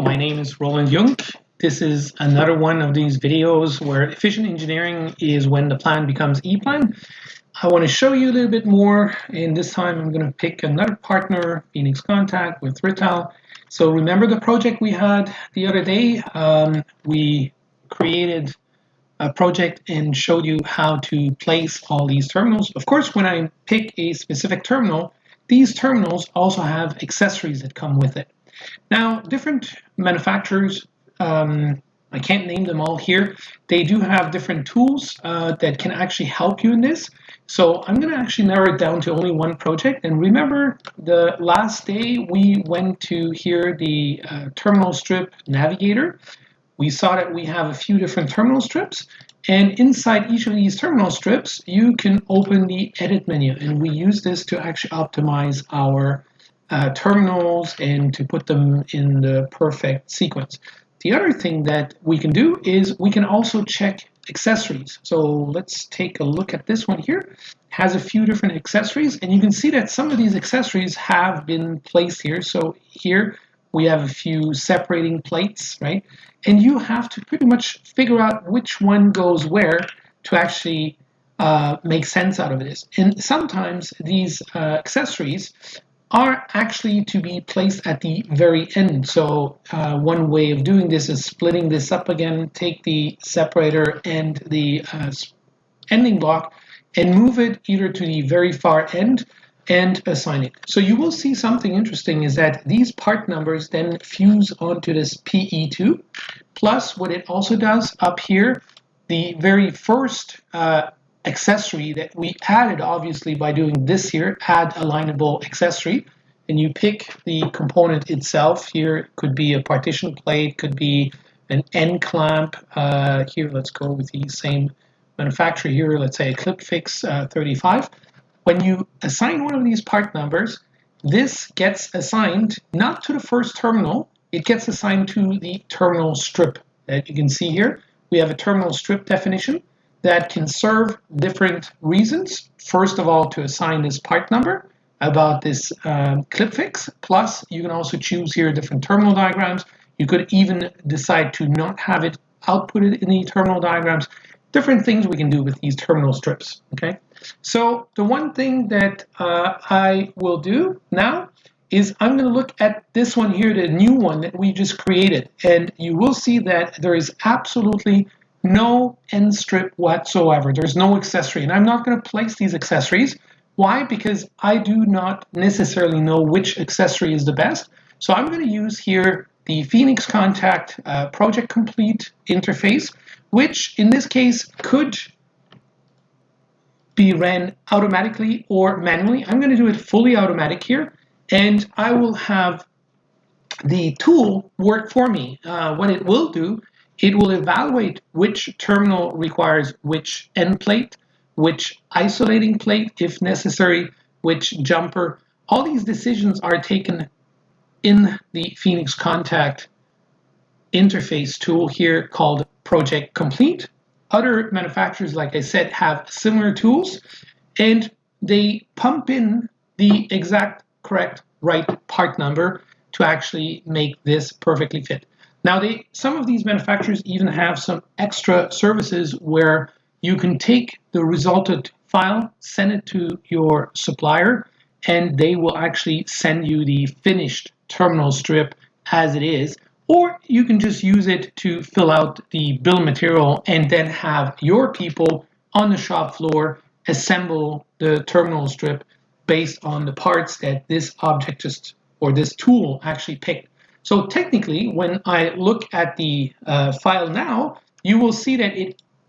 my name is Roland Jung. This is another one of these videos where efficient engineering is when the plan becomes EPLAN. I want to show you a little bit more, and this time I'm going to pick another partner, Phoenix Contact with Rital. So remember the project we had the other day? We created a project and showed you how to place all these terminals. Of course, when I pick a specific terminal, these terminals also have accessories that come with it. Now, different manufacturers, I can't name them all here, they do have different tools that can actually help you in this. So I'm going to actually narrow it down to only one project. And remember, the last day we went to here the terminal strip navigator. We saw that we have a few different terminal strips. And inside each of these terminal strips, you can open the edit menu. And we use this to actually optimize our terminals and to put them in the perfect sequence. The other thing that we can do is we can also check accessories. So let's take a look at this one here. It has a few different accessories, and you can see that some of these accessories have been placed here. So here we have a few separating plates, right? And you have to pretty much figure out which one goes where to actually make sense out of this. And sometimes these accessories are actually to be placed at the very end. So one way of doing this is splitting this up again, take the separator and the ending block and move it either to the very far end and assign it. So you will see something interesting is that these part numbers then fuse onto this PE2. Plus what it also does up here, the very first accessory that we added, obviously, by doing this here, add alignable accessory, and you pick the component itself. Here it could be a partition plate, could be an end clamp. Here, let's go with the same manufacturer here, let's say a clip fix 35. When you assign one of these part numbers, this gets assigned not to the first terminal, it gets assigned to the terminal strip that you can see here. We have a terminal strip definition that can serve different reasons. First of all, to assign this part number about this clip fix. Plus, you can also choose here different terminal diagrams. You could even decide to not have it outputted in the terminal diagrams. Different things we can do with these terminal strips, okay? So the one thing that I will do now is I'm going to look at this one here, the new one that we just created. And you will see that there is absolutely no end strip whatsoever. There's no accessory, and I'm not going to place these accessories. Why? Because I do not necessarily know which accessory is the best. So I'm going to use here the Phoenix Contact Project Complete interface, which in this case could be ran automatically or manually. I'm going to do it fully automatic here, and I will have the tool work for me. What it will do, it will evaluate which terminal requires which end plate, which isolating plate if necessary, which jumper. All these decisions are taken in the Phoenix Contact interface tool here called Project Complete. Other manufacturers, like I said, have similar tools, and they pump in the exact correct right part number to actually make this perfectly fit. Now, some of these manufacturers even have some extra services where you can take the resulted file, send it to your supplier, and they will actually send you the finished terminal strip as it is. Or you can just use it to fill out the bill of material and then have your people on the shop floor assemble the terminal strip based on the parts that this object or this tool actually picked. So technically, when I look at the file now, you will see that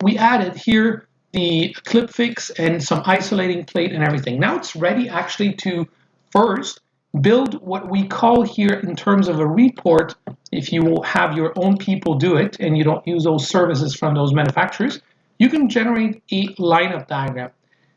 we added here the clip fix and some isolating plate and everything. Now it's ready actually to first build what we call here in terms of a report. If you will have your own people do it and you don't use those services from those manufacturers, you can generate a lineup diagram.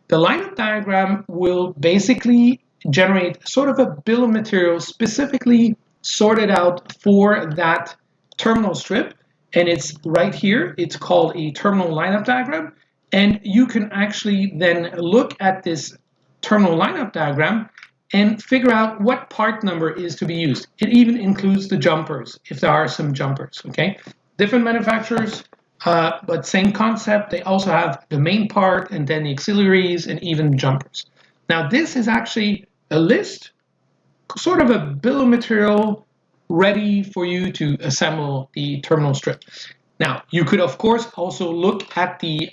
The lineup diagram will basically generate sort of a bill of materials specifically sorted out for that terminal strip, and it's right here. It's called a terminal lineup diagram, and you can actually then look at this terminal lineup diagram and figure out what part number is to be used. It even includes the jumpers, if there are some jumpers, okay? Different manufacturers, but same concept. They also have the main part and then the auxiliaries and even jumpers. Now this is actually a list, sort of a bill of material ready for you to assemble the terminal strip. Now you could of course also look at the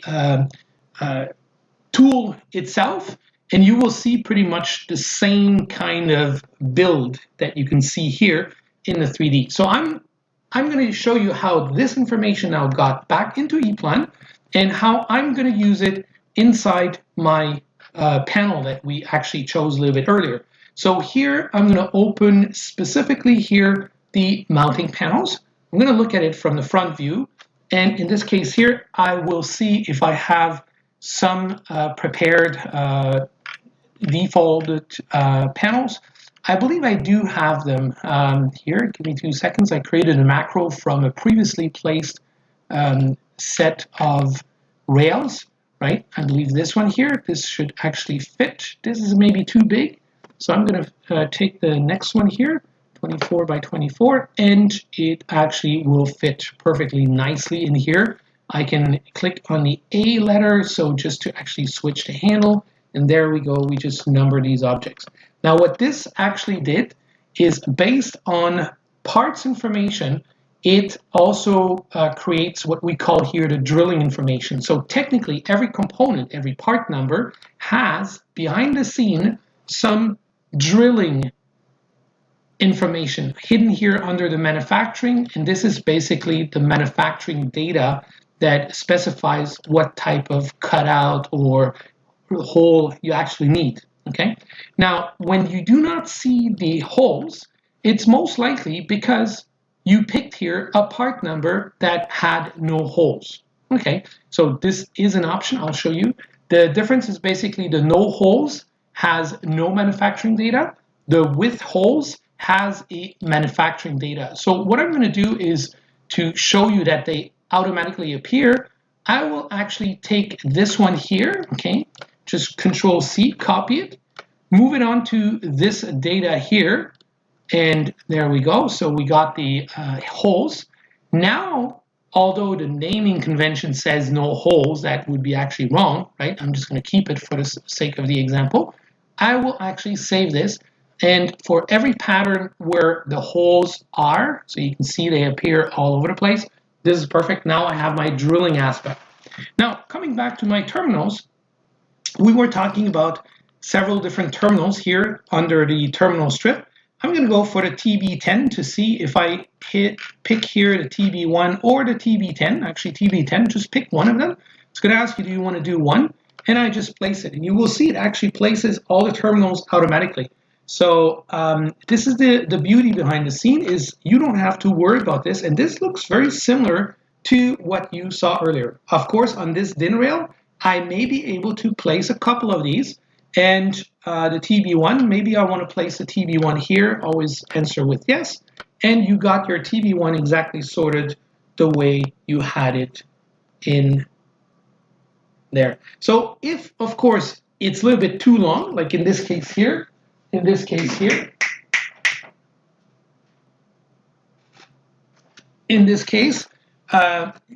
tool itself, and you will see pretty much the same kind of build that you can see here in the 3D. So I'm going to show you how this information now got back into EPLAN and how I'm going to use it inside my panel that we actually chose a little bit earlier. So here I'm going to open specifically here the mounting panels. I'm going to look at it from the front view, and in this case here I will see if I have some prepared defaulted panels. I believe I do have them here. Give me 2 seconds. I created a macro from a previously placed set of rails, right? I believe this one here, this should actually fit. This is maybe too big. So I'm going to take the next one here, 24 by 24, and it actually will fit perfectly nicely in here. I can click on the A letter, so just to actually switch the handle, and there we go, we just number these objects. Now what this actually did is, based on parts information, it also creates what we call here the drilling information. So technically every component, every part number has behind the scene some drilling information hidden here under the manufacturing, and this is basically the manufacturing data that specifies what type of cutout or hole you actually need. Okay, now when you do not see the holes, it's most likely because you picked here a part number that had no holes. Okay, so this is an option. I'll show you. The difference is basically the no holes has no manufacturing data. The with holes has a manufacturing data. So what I'm going to do is, to show you that they automatically appear, I will actually take this one here, okay, just Control C, copy it, move it on to this data here, and there we go. So we got the holes. Now, although the naming convention says no holes, that would be actually wrong, right? I'm just going to keep it for the sake of the example. I will actually save this, and for every pattern where the holes are, so you can see they appear all over the place, this is perfect. Now I have my drilling aspect. Now, coming back to my terminals, we were talking about several different terminals here under the terminal strip. I'm going to go for the TB10 to see if I pick here the TB1 or the TB10. Actually, TB10, just pick one of them. It's going to ask you, do you want to do one? And I just place it. And you will see it actually places all the terminals automatically. So this is the beauty behind the scene, is you don't have to worry about this. And this looks very similar to what you saw earlier. Of course, on this DIN rail, I may be able to place a couple of these. And the TB1, maybe I want to place the TB1 here. Always answer with yes. And you got your TB1 exactly sorted the way you had it in there. So if, of course, it's a little bit too long, like in this case here,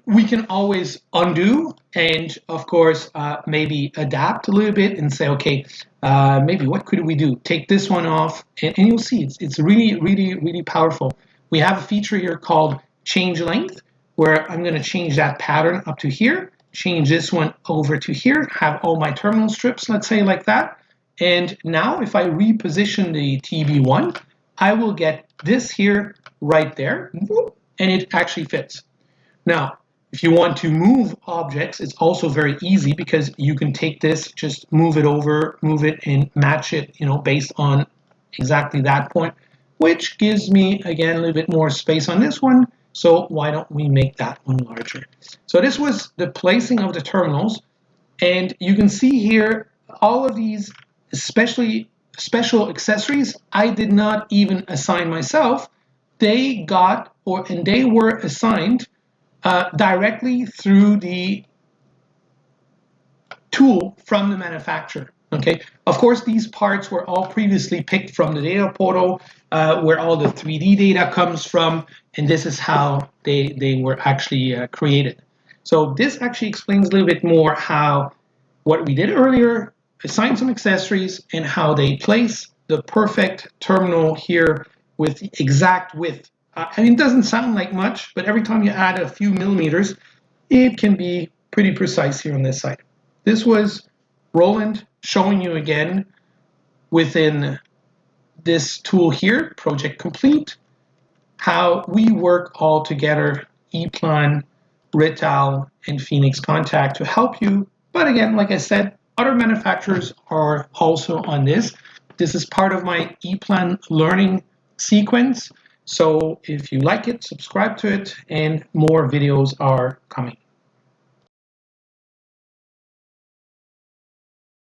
we can always undo and, of course, maybe adapt a little bit and say, okay, maybe what could we do? Take this one off, and you'll see it's really, really, really powerful. We have a feature here called change length, where I'm going to change that pattern up to here, change this one over to here, have all my terminal strips, let's say like that. And now if I reposition the TB1, I will get this here right there, and it actually fits. Now, if you want to move objects, it's also very easy, because you can take this, just move it over, move it and match it, based on exactly that point, which gives me, again, a little bit more space on this one. So why don't we make that one larger? So this was the placing of the terminals. And you can see here, all of these, especially special accessories, I did not even assign myself. They got, and they were assigned directly through the tool from the manufacturer. Okay, of course, these parts were all previously picked from the data portal where all the 3D data comes from, and this is how they were actually created. So this actually explains a little bit more how what we did earlier, assign some accessories, and how they place the perfect terminal here with the exact width. I mean, it doesn't sound like much, but every time you add a few millimeters, it can be pretty precise here on this side. This was Roland showing you again within this tool here, Project Complete, how we work all together, EPLAN, Rital, and Phoenix Contact to help you. But again, like I said, other manufacturers are also on this. This is part of my EPLAN Learning sequence. So if you like it, subscribe to it, and more videos are coming.